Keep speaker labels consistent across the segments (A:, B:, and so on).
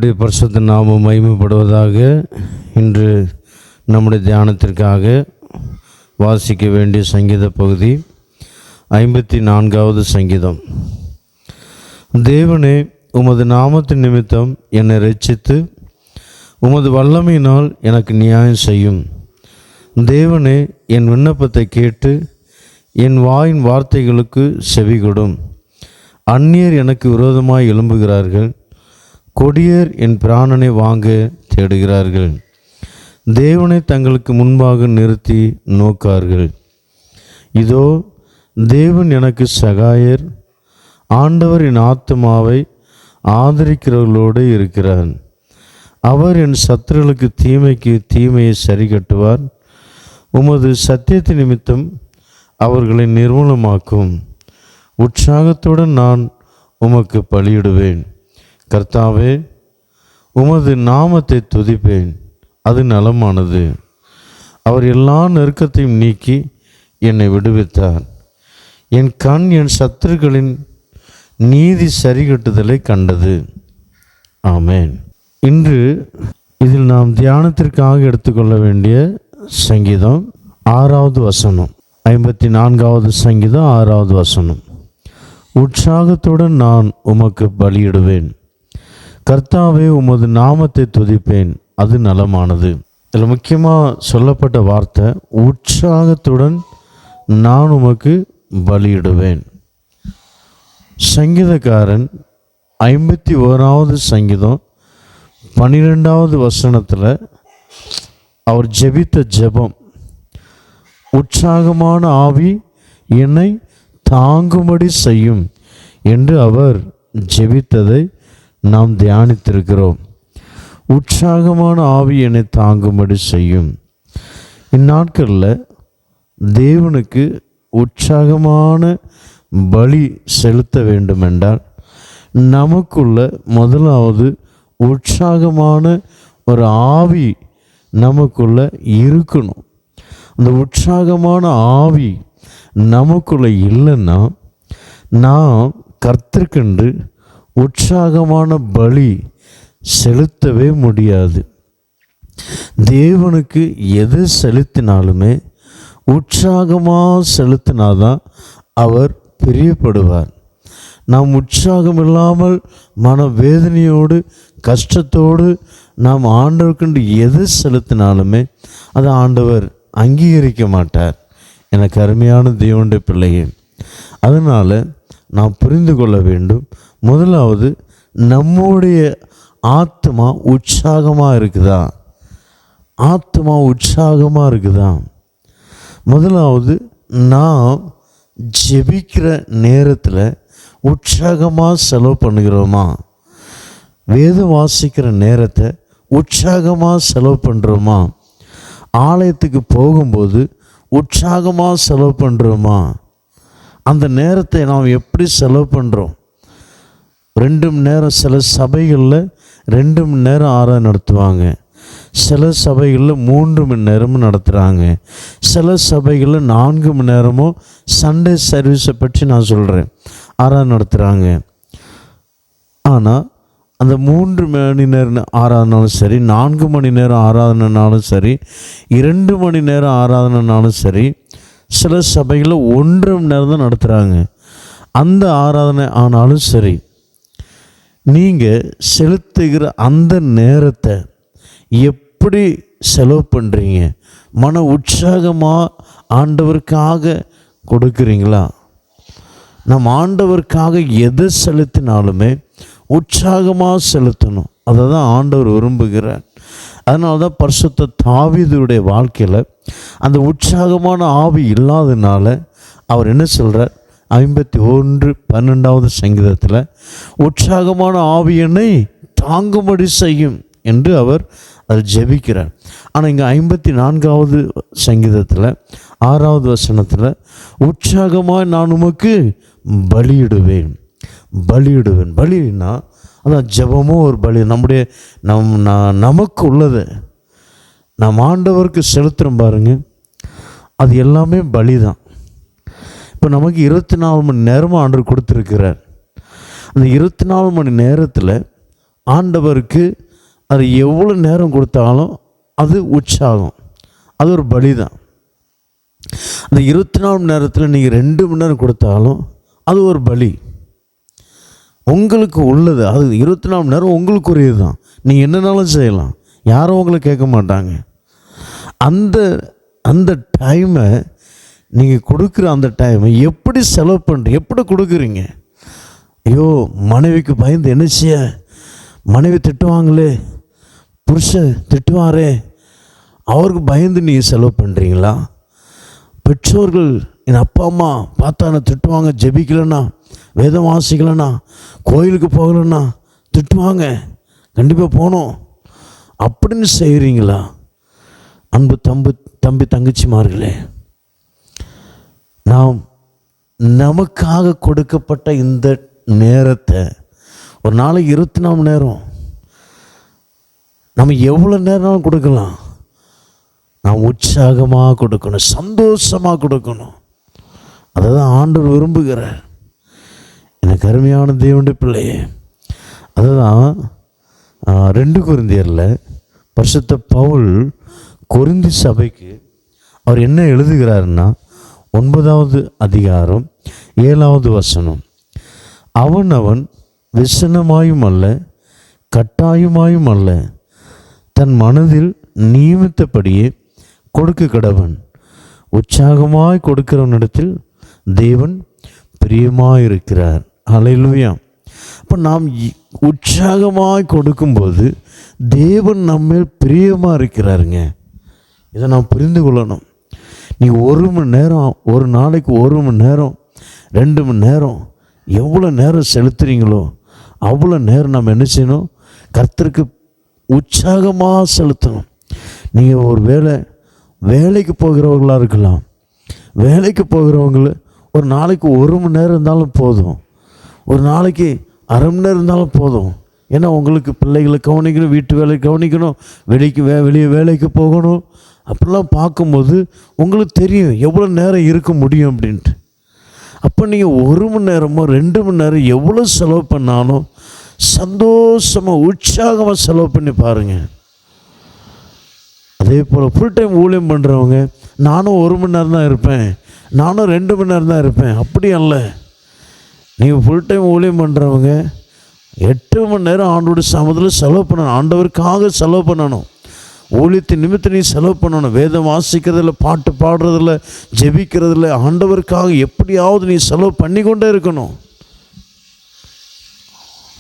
A: கர்த்தருடைய பரிசுத்த நாமம் மகிமைப்படுவதாக. இன்று நம்முடைய தியானத்திற்காக வாசிக்க வேண்டிய சங்கீத பகுதி 54வது சங்கீதம். தேவனே, உமது நாமத்தின் நிமித்தம் என்னை இரட்சித்து உமது வல்லமையினால் எனக்கு நியாயம் செய்யும். தேவனே, என் விண்ணப்பத்தை கேட்டு என் வாயின் வார்த்தைகளுக்கு செவிகொடும். அந்நியர் எனக்கு விரோதமாய் எழும்புகிறார்கள், கொடியர் என் பிராணனை வாங்க தேடுகிறார்கள். தேவனை தங்களுக்கு முன்பாக நிறுத்தி நோக்கார்கள். இதோ, தேவன் எனக்கு சகாயர், ஆண்டவர் என் ஆத்துமாவை ஆதரிக்கிறவர்களோடு இருக்கிறார். அவர் என் சத்துருகளுக்கு தீமைக்கு தீமையை சரி கட்டுவார். உமது சத்தியத்தின் நிமித்தம் அவர்களை நிர்மூலமாக்கும். உற்சாகத்துடன் நான் உமக்கு பலியிடுவேன். கர்த்தாவே, உமது நாமத்தை துதிப்பேன், அது நலமானது. அவர் எல்லா நெருக்கத்தையும் நீக்கி என்னை விடுவித்தார். என் கண் என் சத்துருக்களின் நீதி சரிகட்டுதலை கண்டது. ஆமேன். இன்று இதில் நாம் தியானத்திற்காக எடுத்துக்கொள்ள வேண்டிய சங்கீதம் 6வது வசனம். 54வது சங்கீதம் 6வது வசனம். உற்சாகத்துடன் நான் உமக்கு பலியிடுவேன். கர்த்தாவே, உமது நாமத்தை துதிப்பேன், அது நலமானது. இதில் முக்கியமாக சொல்லப்பட்ட வார்த்தை உற்சாகத்துடன் நான் உமக்கு பலியிடுவேன். சங்கீதக்காரன் 51வது சங்கீதம் 12வது வசனத்தில் அவர் ஜெபித்த ஜெபம், உற்சாகமான ஆவி என்னை தாங்கும்படி செய்யும் என்று அவர் ஜெபித்ததை நாம் தியானித்திருக்கிறோம். உற்சாகமான ஆவி என்னை தாங்கும்படி செய்யும். இந்நாட்களில் தேவனுக்கு உற்சாகமான பலி செலுத்த வேண்டுமென்றால் நமக்குள்ள முதலாவது உற்சாகமான ஒரு ஆவி நமக்குள்ள இருக்கணும். அந்த உற்சாகமான ஆவி நமக்குள்ள இல்லைன்னா நாம் கர்த்தருக்கென்று உற்சாகமான பலி செலுத்தவே முடியாது. தேவனுக்கு எது செலுத்தினாலுமே உற்சாகமாக செலுத்தினாதான் அவர் பிரியப்படுவார். நாம் உற்சாகம் இல்லாமல் மனவேதனையோடு கஷ்டத்தோடு நாம் ஆண்டவருக்கென்று எது செலுத்தினாலுமே அதை ஆண்டவர் அங்கீகரிக்க மாட்டார். எனக்கு அருமையான தேவனுடைய பிள்ளையே, அதனால் நாம் புரிந்து கொள்ள வேண்டும். முதலாவது, நம்முடைய ஆத்மா உற்சாகமாக இருக்குதா? ஆத்மா உற்சாகமாக இருக்குதா? முதலாவது, நாம் ஜெபிக்கிற நேரத்தில் உற்சாகமாக செலவு பண்ணுகிறோமா? வேதம் வாசிக்கிற நேரத்தை உற்சாகமாக செலவு பண்ணுறோமா? ஆலயத்துக்கு போகும்போது உற்சாகமாக செலவு பண்ணுறோமா? அந்த நேரத்தை நாம் எப்படி செலவு பண்ணுறோம்? 2 மணி நேரம், சில சபைகளில் 2 மணி நேரம் ஆராதனை நடத்துவாங்க. சில சபைகளில் 3 மணி நேரமும் நடத்துகிறாங்க. சில சபைகளில் 4 மணி நேரமும் சண்டே சர்வீஸை பற்றி நான் சொல்கிறேன் ஆராதனை நடத்துகிறாங்க. ஆனால் அந்த 3 மணி நேரம் ஆராதனாலும் சரி, 4 மணி நேரம் ஆராதனைனாலும் சரி, 2 மணி நேரம் ஆராதனைனாலும் சரி, சில சபைகளில் 1 மணி நேரம் தான் நடத்துகிறாங்க. அந்த ஆராதனை ஆனாலும் சரி, நீங்கள் செலுத்துகிற அந்த நேரத்தை எப்படி செலவு பண்ணுறீங்க? மன உற்சாகமாக ஆண்டவருக்காக கொடுக்குறீங்களா? நம்ம ஆண்டவருக்காக எதை செலுத்தினாலுமே உற்சாகமாக செலுத்தணும். அதை தான் ஆண்டவர் விரும்புகிறார். அதனால தான் பரிசுத்த தாவீதுடைய வாழ்க்கையில் அந்த உற்சாகமான ஆவி இல்லாதனால அவர் என்ன சொல்கிறார்? 51:12வது சங்கீதத்தில் உற்சாகமான ஆவி என்னை தாங்கும்படி செய்யும் என்று அவர் அதை ஜெபிக்கிறார். ஆனால் இங்கே 54வது சங்கீதத்தில் 6வது வசனத்தில் உற்சாகமாக நான் உமக்கு பலியிடுவேன். பலினா அதான் ஜெபமும் ஒரு பலி. நம்முடைய நமக்கு உள்ளதை நாம் ஆண்டவருக்கு செலுத்துகிறோம் பாருங்க, அது எல்லாமே பலி தான். இப்போ நமக்கு 24 மணி நேரமும் ஆண்டவர் கொடுத்துருக்கிறார். அந்த 24 மணி நேரத்தில் ஆண்டவருக்கு அது எவ்வளோ நேரம் கொடுத்தாலும் அது உற்சாகம், அது ஒரு பலி தான். அந்த 24 மணி நேரத்தில் நீங்கள் 2 மணி நேரம் கொடுத்தாலும் அது ஒரு பலி. உங்களுக்கு உள்ளது அது 24 மணி நேரம் உங்களுக்குரியது தான். நீங்கள் என்னன்னாலும் செய்யலாம், யாரும் உங்களை கேட்க மாட்டாங்க. அந்த அந்த டைமை நீங்கள் கொடுக்குற அந்த டைமை எப்படி செலவு பண்ணுறீங்க, எப்படி கொடுக்குறீங்க? ஐயோ மனைவிக்கு பயந்து என்ன செய்ய, மனைவி திட்டுவாங்களே, புருஷன் திட்டுவாரே, அவருக்கு பயந்து நீங்கள் செலவு பண்ணுறீங்களா? பெற்றோர்கள் என் அப்பா அம்மா பார்த்தா என்ன திட்டுவாங்க, ஜெபிக்கலைன்னா, வேதம் வாசிக்கலைன்னா, கோயிலுக்கு போகலைன்னா திட்டுவாங்க, கண்டிப்பாக போகணும் அப்படின்னு செய்கிறீங்களா? அன்பு தம்பி தங்கச்சிமார்களே, நாம் நமக்காக கொடுக்கப்பட்ட இந்த நேரத்தை, ஒரு நாளைக்கு 24 மணி நேரம், நம்ம எவ்வளோ நேரம் கொடுக்கலாம். நாம் உற்சாகமாக கொடுக்கணும், சந்தோஷமாக கொடுக்கணும். அதை தான் ஆண்டவர் விரும்புகிறார். எனக்கு அருமையான தேவனுடைய பிள்ளையே, அதுதான் 2 கொரிந்தியரில் பரிசுத்த பவுல் கொரிந்தி சபைக்கு அவர் என்ன எழுதுகிறாருன்னா, 9வது அதிகாரம் 7வது வசனம், அவன் விசனமாயும் அல்ல கட்டாயமாயும் அல்ல, தன் மனதில் நியமித்தபடியே கொடுக்க கடவன், உற்சாகமாய் கொடுக்கிறவனிடத்தில் தேவன் பிரியமாயிருக்கிறார். அல்லேலூயா. அப்போ நாம் உற்சாகமாய் கொடுக்கும்போது தேவன் நம்மேல் பிரியமாக இருக்கிறாருங்க. இதை நாம் புரிந்து கொள்ளணும். நீ 1 மணி நேரம், ஒரு நாளைக்கு 1 மணி நேரம், 2 மணி நேரம், எவ்வளோ நேரம் செலுத்துகிறீங்களோ அவ்வளோ நேரம் நம்ம என்ன செய்யணும், கர்த்தருக்கு உற்சாகமாக செலுத்தணும். நீங்கள் ஒரு வேலைக்கு போகிறவர்களாக இருக்கலாம். வேலைக்கு போகிறவங்கள ஒரு நாளைக்கு 1 மணி நேரம் இருந்தாலும் போதும், ஒரு நாளைக்கு அரை மணி நேரம் இருந்தாலும் போதும். ஏன்னா உங்களுக்கு பிள்ளைகளை கவனிக்கணும், வீட்டு வேலை கவனிக்கணும், வெளியே வேலைக்கு போகணும். அப்படிலாம் பார்க்கும்போது உங்களுக்கு தெரியும் எவ்வளோ நேரம் இருக்க முடியும் அப்படின்ட்டு. அப்போ நீங்கள் 1 மணி நேரமோ 2 மணி நேரம் எவ்வளோ செலவு பண்ணாலும் சந்தோஷமாக உற்சாகமாக செலவு பண்ணி பாருங்கள். அதே போல் ஃபுல் டைம் ஊழியம் பண்ணுறவங்க, நானும் 1 மணி நேரம் தான் இருப்பேன், நானும் 2 மணி நேரம் தான் இருப்பேன், அப்படி அல்ல. நீங்கள் ஃபுல் டைம் ஊழியம் பண்ணுறவங்க 8 மணி நேரம் ஆண்டோட சமூகத்தில் செலவு பண்ணணும், ஆண்டவருக்காக செலவு பண்ணணும். ஊழியத்தின் நிமித்தம் நீ செலவு பண்ணணும். வேதம் வாசிக்கிறதில்ல, பாட்டு பாடுறதில்ல, ஜெபிக்கிறதில்ல, ஆண்டவருக்காக எப்படியாவது நீ செலவு பண்ணி கொண்டே இருக்கணும்.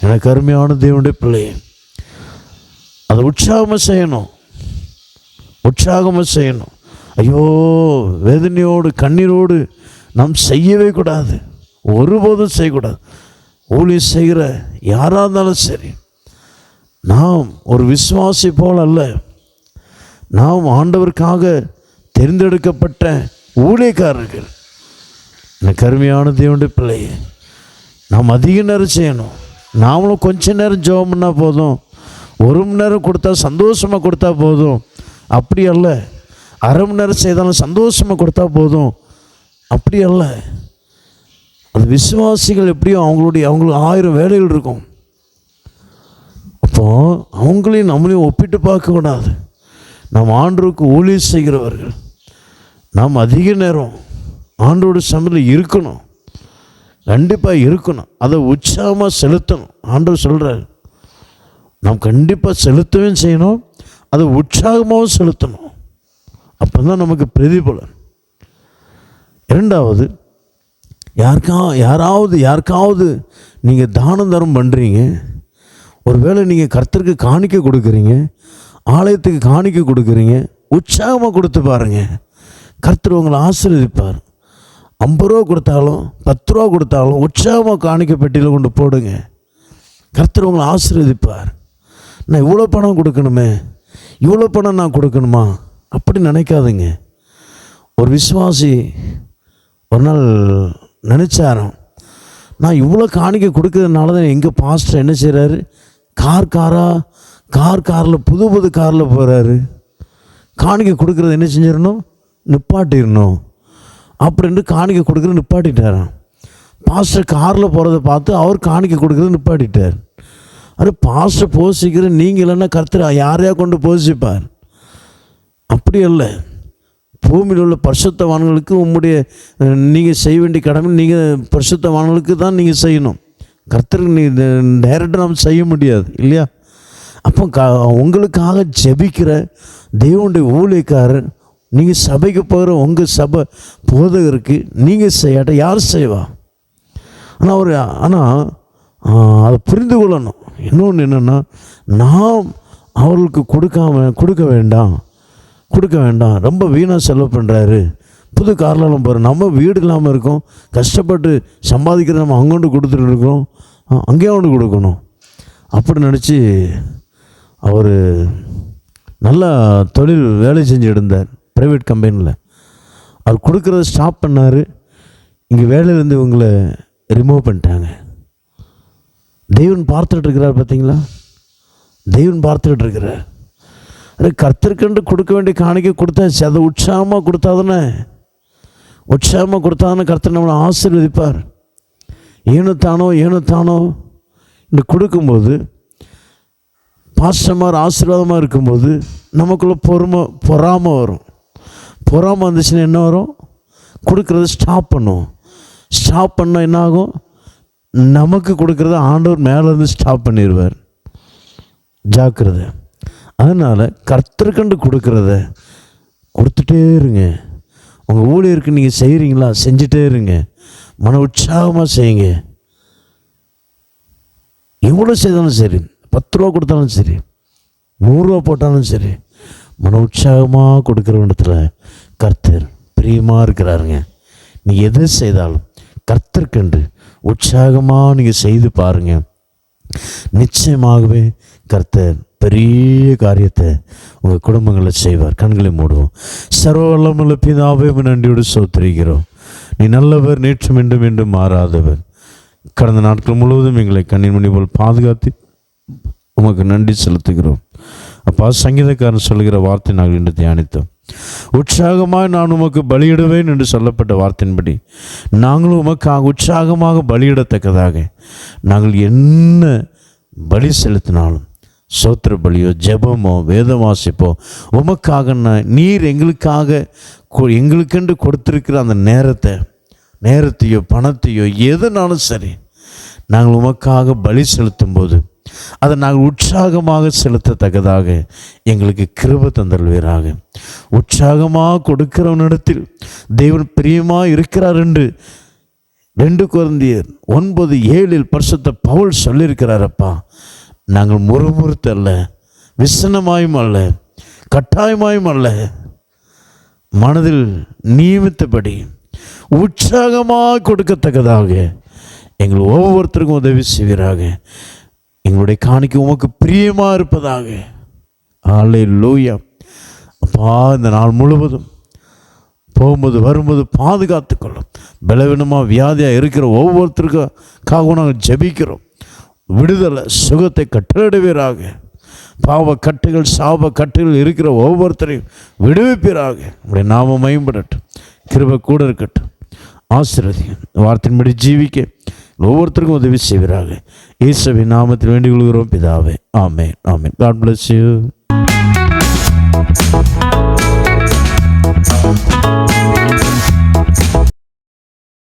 A: எனக்கு அருமையான தேவனுடைய பிள்ளையே, அதை உற்சாகமாக செய்யணும், உற்சாகமாக செய்யணும். ஐயோ வேதனையோடு கண்ணீரோடு நாம் செய்யவே கூடாது, ஒருபோதும் செய்யக்கூடாது. ஊழியம் செய்கிற யாராக இருந்தாலும் சரி, நாம் ஒரு விசுவாசி போல் அல்ல, நாம் ஆண்டவருக்காக தெரிந்தெடுக்கப்பட்ட ஊழியக்காரர்கள். எனக்கு அருமையான தேவனுடைய பிள்ளையே, நாம் அதிக நேரம் செய்யணும். நாமளும் கொஞ்ச நேரம் ஜெபம் பண்ணால் போதும், 1 மணி நேரம் கொடுத்தா சந்தோஷமாக கொடுத்தா போதும், அப்படி அல்ல. அரை மணி நேரம் செய்தாலும் சந்தோஷமாக கொடுத்தா போதும், அப்படி அல்ல. அது விசுவாசிகள் எப்படியும் அவங்களுக்கு 1000 வேலைகள் இருக்கும். அப்போது அவங்களையும் நம்மளையும் ஒப்பிட்டு பார்க்கக்கூடாது. நாம் ஆண்டவருக்கு ஊழியம் செய்கிறவர்கள், நாம் அதிக நேரம் ஆண்டவருடைய சமூகத்தில் இருக்கணும், கண்டிப்பாக இருக்கணும். அதை உற்சாகமாக செலுத்தணும். ஆண்டவர் சொல்கிறார், நாம் கண்டிப்பாக செலுத்தவே செய்யணும், அதை உற்சாகமாகவும் செலுத்தணும். அப்போ தான் நமக்கு பிரதிபலன். 2வது, யாருக்காவது நீங்கள் தானம் தரம் பண்ணுறீங்க, ஒருவேளை நீங்கள் கர்த்தருக்கு காணிக்க கொடுக்குறீங்க, ஆலயத்துக்கு காணிக்க கொடுக்குறீங்க, உற்சாகமாக கொடுத்து பாருங்கள், கர்த்தர் உங்களை ஆசீர்வதிப்பார். 50 ரூபா கொடுத்தாலும் 10 ரூபா கொடுத்தாலும் உற்சாகமாக காணிக்க பெட்டியில் கொண்டு போடுங்க, கர்த்தர் உங்களை ஆசீர்வதிப்பார். நான் இவ்வளோ பணம் கொடுக்கணுமே, இவ்வளோ பணம் நான் கொடுக்கணுமா, அப்படி நினைக்காதுங்க. ஒரு விசுவாசி ஒரு நாள் நினச்சாராம், நான் இவ்வளோ காணிக்க கொடுக்கறதுனால தான் எங்கள் பாஸ்டர் என்ன செய்கிறாரு, காரில் புது காரில் போகிறாரு. காணிக்க கொடுக்குறது என்ன செஞ்சிடணும், நிப்பாட்டிடணும் அப்படின்ட்டு காணிக்க கொடுக்குறது நிப்பாட்டிட்டாராம். பாஸ்டர் காரில் போகிறத பார்த்து அவர் காணிக்க கொடுக்குறது நிப்பாட்டிட்டார். அது பாஸ்டர் போஷிக்கிற நீங்கள் இல்லைன்னா கர்த்தர் யாரையா கொண்டு போஷிப்பார்? அப்படி அல்ல. பூமியில் உள்ள பரிசுத்தவான்களுக்கு உம்முடைய நீங்கள் செய்ய வேண்டிய கடமை நீங்கள் பரிசுத்தவான்களுக்கு தான் நீங்கள் செய்யணும். கர்த்தருக்கு நீ டைரெக்டாக நம்ம செய்ய முடியாது இல்லையா? அப்போ உங்களுக்காக ஜெபிக்கிற தேவனுடைய ஊழியக்காரர், நீங்கள் சபைக்கு போகிற உங்கள் சபை போதகருக்கு நீங்கள் செய்யாட்ட யார் செய்வா? ஆனால் அதை புரிந்து கொள்ளணும். இன்னொன்று என்னென்னா, நாம் அவர்களுக்கு கொடுக்க வேண்டாம். ரொம்ப வீணாக செலவு பண்ணுறாரு, புது கார்லாம் போகிறோம், நம்ம வீடு இல்லாமல் இருக்கோம், கஷ்டப்பட்டு சம்பாதிக்கிற நம்ம அங்கொண்டு கொடுத்துட்டு இருக்கோம், அங்கேயே ஒன்று கொடுக்கணும் அப்படி நினச்சி அவர் நல்லா தொழில் வேலை செஞ்சுட்டு இருந்தார் ப்ரைவேட் கம்பெனியில். அவர் கொடுக்குறத ஸ்டாப் பண்ணார். இங்கே வேலையிலேருந்து இவங்களை ரிமூவ் பண்ணிட்டாங்க. தேவன் பார்த்துட்டு இருக்கிறார். பார்த்தீங்களா? தேவன் பார்த்துக்கிட்டு இருக்கிறார். அது கர்த்தருக்கென்று கொடுக்க வேண்டிய காணிக்கை கொடுத்தாச்சு. அதை உற்சாகமாக கொடுத்தாதானே கர்த்தர் நம்மளை ஆசீர்வதிப்பார். ஏனத்தானோ என்று கொடுக்கும்போது, பாஸ்டர்மார் ஆசீர்வாதமாக இருக்கும்போது நமக்குள்ளே பொறாமை வரும். பொறாமை வந்துச்சுன்னா என்ன வரும்? கொடுக்குறத ஸ்டாப் பண்ணால் என்ன ஆகும்? நமக்கு கொடுக்குறத ஆண்டவர் மேலேருந்து ஸ்டாப் பண்ணிடுவார். ஜாக்கிரதை. அதனால் கர்த்தருக்கண்டு கொடுக்குறத கொடுத்துட்டே இருங்க. உங்கள் ஊழியருக்கு நீங்கள் செய்கிறீங்களா? செஞ்சுட்டே இருங்க. மன உற்சாகமாக செய்யுங்க. எவ்வளோ செய்தாலும் சரி, 10 ரூபா கொடுத்தாலும் சரி, 100 ரூபா போட்டாலும் சரி, மன உற்சாகமாக கொடுக்குற இடத்துல கர்த்தர் பிரியமாக இருக்கிறாருங்க. நீங்கள் எது செய்தாலும் கர்த்தருக்கென்று உற்சாகமாக நீங்கள் செய்து பாருங்கள். நிச்சயமாகவே கர்த்தர் பெரிய காரியத்தை உங்கள் குடும்பங்களில் செய்வார். கண்களை மூடுவோம். சர்வ வல்லமையுள்ள பிதாவே, நன்றியோடு ஸ்தோத்திரிக்கிறோம். நீ நல்லவர், நேற்று மீண்டும் மாறாதவர். கடந்த நாட்கள் முழுவதும் எங்களை கண்ணின் மணி போல் பாதுகாத்து உமக்கு நன்றி செலுத்துகிறோம். அப்பா, சங்கீதக்காரன் சொல்கிற வார்த்தை நாங்கள் இன்று தியானித்தோம். உற்சாகமாக நான் உமக்கு பலியிடுவேன் என்று சொல்லப்பட்ட வார்த்தையின்படி நாங்களும் உமக்காக உற்சாகமாக பலியிடத்தக்கதாக நாங்கள் என்ன பலி செலுத்தினாலும், சோத்திர பலியோ ஜெபமோ வேதம் வாசிப்போ, உமக்காக நீர் எங்களுக்கென்று கொடுத்திருக்கிற அந்த நேரத்தையோ பணத்தையோ எதுனாலும் சரி, நாங்கள் உமக்காக பலி செலுத்தும் போது அதை நாங்கள் உற்சாகமாக செலுத்தத்தக்கதாக எங்களுக்கு கிருபை தந்தருள்வீராக. உற்சாகமாக கொடுக்கிறவனிடத்தில் தேவன் பிரியமாக இருக்கிறார் என்று 2 கொரிந்தியர் 9:7 பரிசுத்த பவுல் சொல்லியிருக்கிறாரப்பா. நாங்கள் முறுமுறுத்தல்ல, விசனமாயும் அல்ல, கட்டாயமாயும் அல்ல, மனதில் நியமித்தபடி உற்சாகமாக கொடுக்கத்தக்கதாக எங்கள் ஒவ்வொருத்தருக்கும் உதவி செய்வீராக. எங்களுடைய காணிக்கை உமக்கு பிரியமாக இருப்பதாக. அல்லேலூயா. அப்பா, இந்த நாள் முழுவதும் போகும்போது வரும்போது பாதுகாத்து கொள்ளும். பலவீனமாக வியாதியாக இருக்கிற ஒவ்வொருத்தருக்காக நாங்கள் ஜெபிக்கிறோம். விடுதலை சுகத்தை கட்டளிடுவீராக. பாவ கட்டுகள் சாப கட்டுகள் இருக்கிற ஒவ்வொருத்தரையும் விடுவிப்பீராக. உங்களுடைய நாமம் மகிமைப்படட்டும். கிருபை கூட இருக்கட்டும். ஆசீர்வதியும். வார்த்தையின்படி ஜீவிக்க ஒவ்வொருத்தருக்கும் உதவி செய்வீராக. இயேசுவின் நாமத்தில் வேண்டிக் கொள்கிறோம் பிதாவே. ஆமென், ஆமென். God bless you.